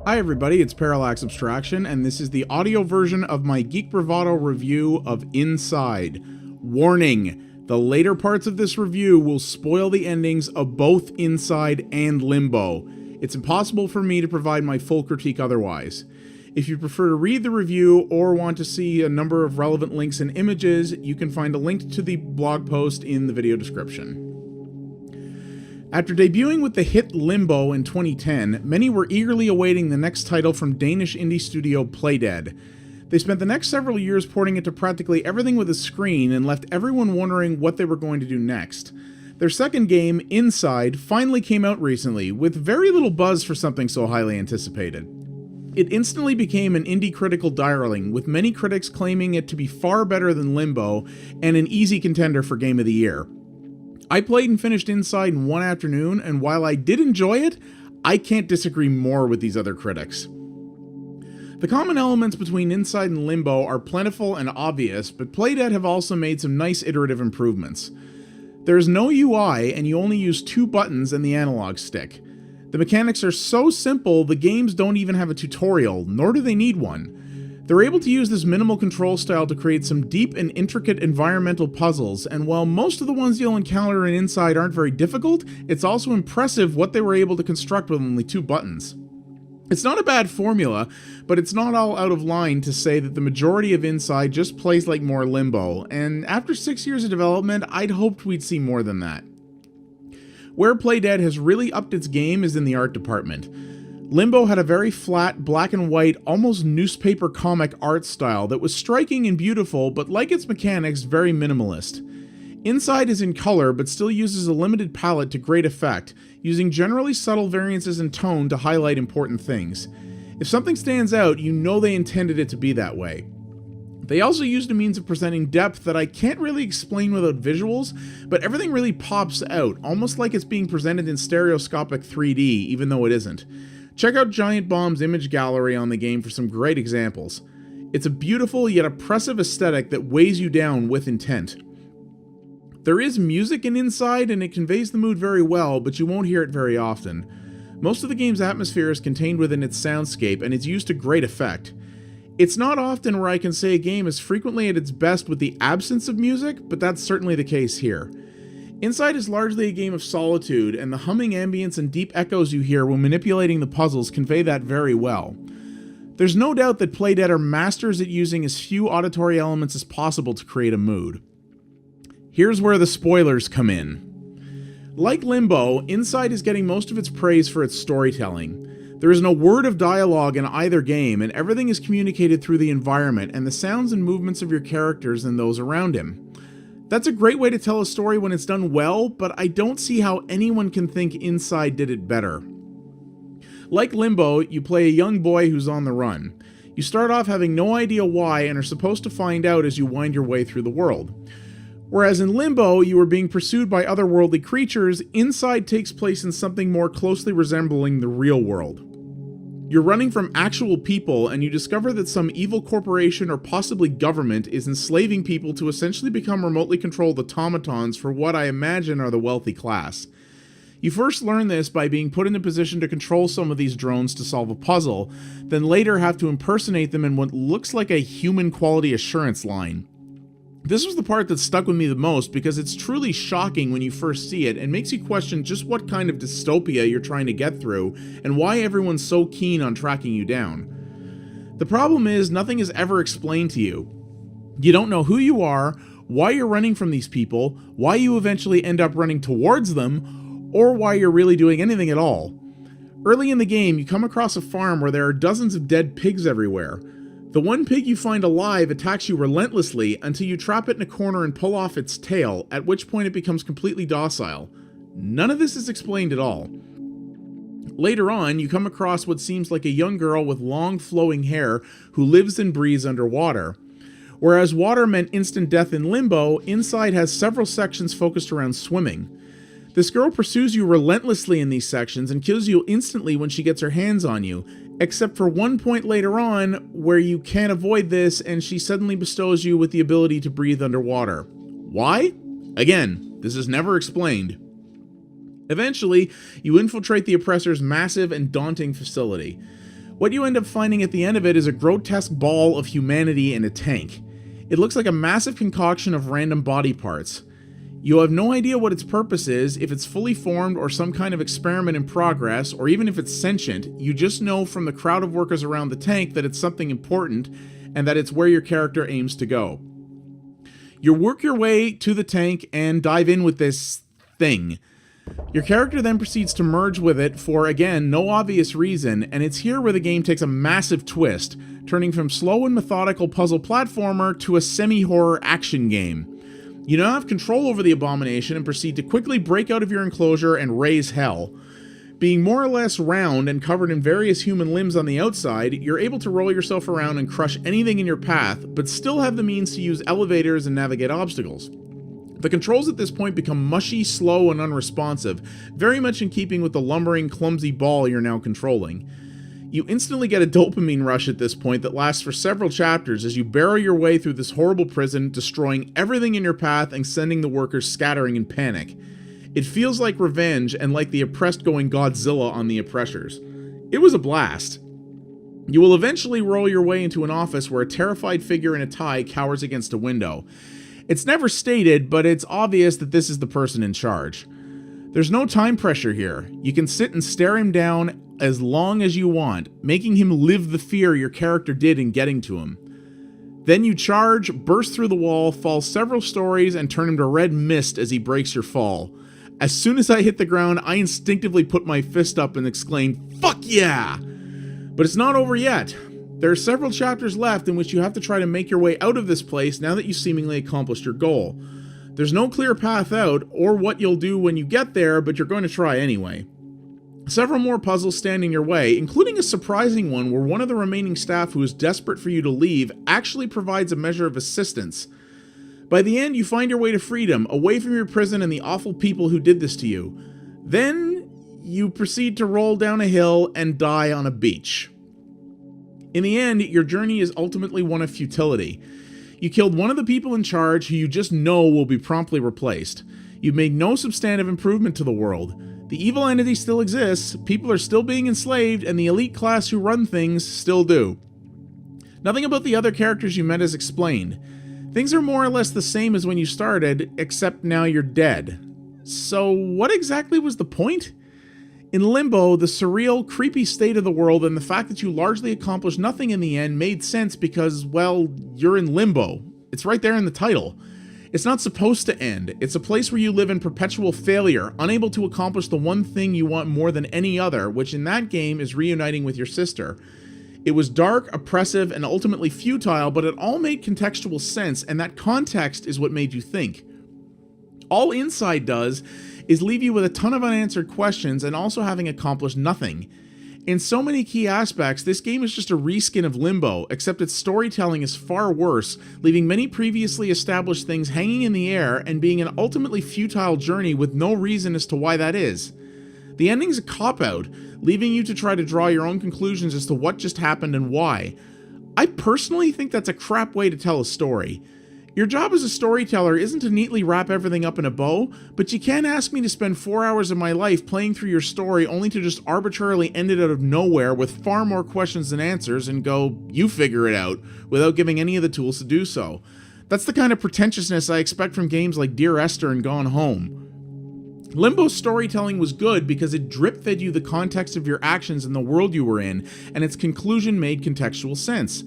Hi everybody, it's Parallax Abstraction, and this is the audio version of my Geek Bravado review of Inside. Warning, the later parts of this review will spoil the endings of both Inside and Limbo. It's impossible for me to provide my full critique otherwise. If you prefer to read the review or want to see a number of relevant links and images, you can find a link to the blog post in the video description. After debuting with the hit Limbo in 2010, many were eagerly awaiting the next title from Danish indie studio Playdead. They spent the next several years porting it to practically everything with a screen and left everyone wondering what they were going to do next. Their second game, Inside, finally came out recently, with very little buzz for something so highly anticipated. It instantly became an indie critical darling, with many critics claiming it to be far better than Limbo and an easy contender for Game of the Year. I played and finished Inside in one afternoon, and while I did enjoy it, I can't disagree more with these other critics. The common elements between Inside and Limbo are plentiful and obvious, but Playdead have also made some nice iterative improvements. There is no UI, and you only use 2 buttons and the analog stick. The mechanics are so simple, the games don't even have a tutorial, nor do they need one. They're able to use this minimal control style to create some deep and intricate environmental puzzles, and while most of the ones you'll encounter in Inside aren't very difficult, it's also impressive what they were able to construct with only 2 buttons. It's not a bad formula, but it's not all out of line to say that the majority of Inside just plays like more Limbo, and after 6 years of development, I'd hoped we'd see more than that. Where Playdead has really upped its game is in the art department. Limbo had a very flat, black and white, almost newspaper comic art style that was striking and beautiful, but like its mechanics, very minimalist. Inside is in color, but still uses a limited palette to great effect, using generally subtle variances in tone to highlight important things. If something stands out, you know they intended it to be that way. They also used a means of presenting depth that I can't really explain without visuals, but everything really pops out, almost like it's being presented in stereoscopic 3D, even though it isn't. Check out Giant Bomb's image gallery on the game for some great examples. It's a beautiful yet oppressive aesthetic that weighs you down with intent. There is music in Inside and it conveys the mood very well, but you won't hear it very often. Most of the game's atmosphere is contained within its soundscape and it's used to great effect. It's not often where I can say a game is frequently at its best with the absence of music, but that's certainly the case here. Inside is largely a game of solitude, and the humming ambience and deep echoes you hear when manipulating the puzzles convey that very well. There's no doubt that Playdead are masters at using as few auditory elements as possible to create a mood. Here's where the spoilers come in. Like Limbo, Inside is getting most of its praise for its storytelling. There is no word of dialogue in either game, and everything is communicated through the environment and the sounds and movements of your characters and those around him. That's a great way to tell a story when it's done well, but I don't see how anyone can think Inside did it better. Like Limbo, you play a young boy who's on the run. You start off having no idea why and are supposed to find out as you wind your way through the world. Whereas in Limbo, you are being pursued by otherworldly creatures, Inside takes place in something more closely resembling the real world. You're running from actual people, and you discover that some evil corporation or possibly government is enslaving people to essentially become remotely controlled automatons for what I imagine are the wealthy class. You first learn this by being put in a position to control some of these drones to solve a puzzle, then later have to impersonate them in what looks like a human quality assurance line. This was the part that stuck with me the most because it's truly shocking when you first see it and makes you question just what kind of dystopia you're trying to get through and why everyone's so keen on tracking you down. The problem is nothing is ever explained to you. You don't know who you are, why you're running from these people, why you eventually end up running towards them, or why you're really doing anything at all. Early in the game, you come across a farm where there are dozens of dead pigs everywhere. The one pig you find alive attacks you relentlessly until you trap it in a corner and pull off its tail, at which point it becomes completely docile. None of this is explained at all. Later on, you come across what seems like a young girl with long flowing hair who lives and breathes underwater. Whereas water meant instant death in Limbo, Inside has several sections focused around swimming. This girl pursues you relentlessly in these sections and kills you instantly when she gets her hands on you, except for one point later on where you can't avoid this and she suddenly bestows you with the ability to breathe underwater. Why? Again, this is never explained. Eventually, you infiltrate the oppressor's massive and daunting facility. What you end up finding at the end of it is a grotesque ball of humanity in a tank. It looks like a massive concoction of random body parts. You have no idea what its purpose is, if it's fully formed or some kind of experiment in progress, or even if it's sentient. You just know from the crowd of workers around the tank that it's something important, and that it's where your character aims to go. You work your way to the tank and dive in with this thing. Your character then proceeds to merge with it for, again, no obvious reason, and it's here where the game takes a massive twist, turning from slow and methodical puzzle platformer to a semi-horror action game. You now have control over the abomination and proceed to quickly break out of your enclosure and raise hell. Being more or less round and covered in various human limbs on the outside, you're able to roll yourself around and crush anything in your path, but still have the means to use elevators and navigate obstacles. The controls at this point become mushy, slow, and unresponsive, very much in keeping with the lumbering, clumsy ball you're now controlling. You instantly get a dopamine rush at this point that lasts for several chapters as you barrel your way through this horrible prison, destroying everything in your path and sending the workers scattering in panic. It feels like revenge and like the oppressed going Godzilla on the oppressors. It was a blast. You will eventually roll your way into an office where a terrified figure in a tie cowers against a window. It's never stated, but it's obvious that this is the person in charge. There's no time pressure here. You can sit and stare him down as long as you want, making him live the fear your character did in getting to him. Then you charge, burst through the wall, fall several stories, and turn him to red mist as he breaks your fall. As soon as I hit the ground, I instinctively put my fist up and exclaimed, "Fuck yeah!" But it's not over yet. There are several chapters left in which you have to try to make your way out of this place now that you seemingly accomplished your goal. There's no clear path out, or what you'll do when you get there, but you're going to try anyway. Several more puzzles stand in your way, including a surprising one where one of the remaining staff who is desperate for you to leave actually provides a measure of assistance. By the end, you find your way to freedom, away from your prison and the awful people who did this to you. Then, you proceed to roll down a hill and die on a beach. In the end, your journey is ultimately one of futility. You killed one of the people in charge who you just know will be promptly replaced. You've made no substantive improvement to the world. The evil entity still exists, people are still being enslaved, and the elite class who run things still do. Nothing about the other characters you met is explained. Things are more or less the same as when you started, except now you're dead. So what exactly was the point? In Limbo, the surreal, creepy state of the world and the fact that you largely accomplished nothing in the end made sense because, well, you're in limbo. It's right there in the title. It's not supposed to end. It's a place where you live in perpetual failure, unable to accomplish the one thing you want more than any other, which in that game is reuniting with your sister. It was dark, oppressive, and ultimately futile, but it all made contextual sense, and that context is what made you think. All Inside does is leave you with a ton of unanswered questions and also having accomplished nothing. In so many key aspects, this game is just a reskin of Limbo, except its storytelling is far worse, leaving many previously established things hanging in the air and being an ultimately futile journey with no reason as to why that is. The ending's a cop-out, leaving you to try to draw your own conclusions as to what just happened and why. I personally think that's a crap way to tell a story. Your job as a storyteller isn't to neatly wrap everything up in a bow, but you can't ask me to spend 4 hours of my life playing through your story only to just arbitrarily end it out of nowhere with far more questions than answers and go, "You figure it out," without giving any of the tools to do so. That's the kind of pretentiousness I expect from games like Dear Esther and Gone Home. Limbo's storytelling was good because it drip-fed you the context of your actions in the world you were in, and its conclusion made contextual sense.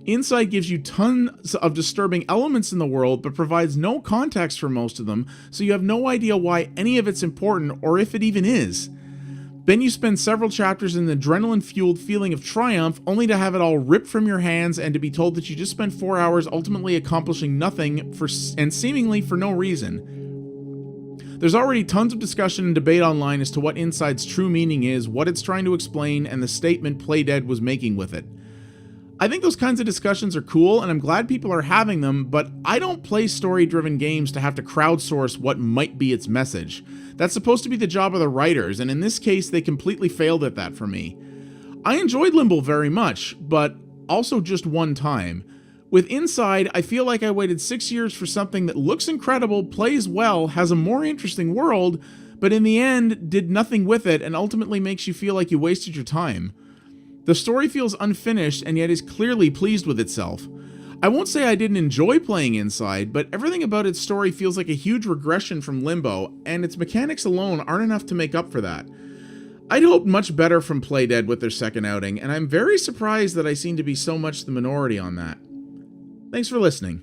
Inside gives you tons of disturbing elements in the world, but provides no context for most of them, so you have no idea why any of it's important or if it even is. Then you spend several chapters in an adrenaline-fueled feeling of triumph, only to have it all ripped from your hands and to be told that you just spent 4 hours ultimately accomplishing nothing and seemingly for no reason. There's already tons of discussion and debate online as to what Inside's true meaning is, what it's trying to explain, and the statement Playdead was making with it. I think those kinds of discussions are cool, and I'm glad people are having them, but I don't play story-driven games to have to crowdsource what might be its message. That's supposed to be the job of the writers, and in this case, they completely failed at that for me. I enjoyed Limbo very much, but also just one time. With Inside, I feel like I waited 6 years for something that looks incredible, plays well, has a more interesting world, but in the end, did nothing with it and ultimately makes you feel like you wasted your time. The story feels unfinished and yet is clearly pleased with itself. I won't say I didn't enjoy playing Inside, but everything about its story feels like a huge regression from Limbo, and its mechanics alone aren't enough to make up for that. I'd hoped much better from Playdead with their second outing, and I'm very surprised that I seem to be so much the minority on that. Thanks for listening.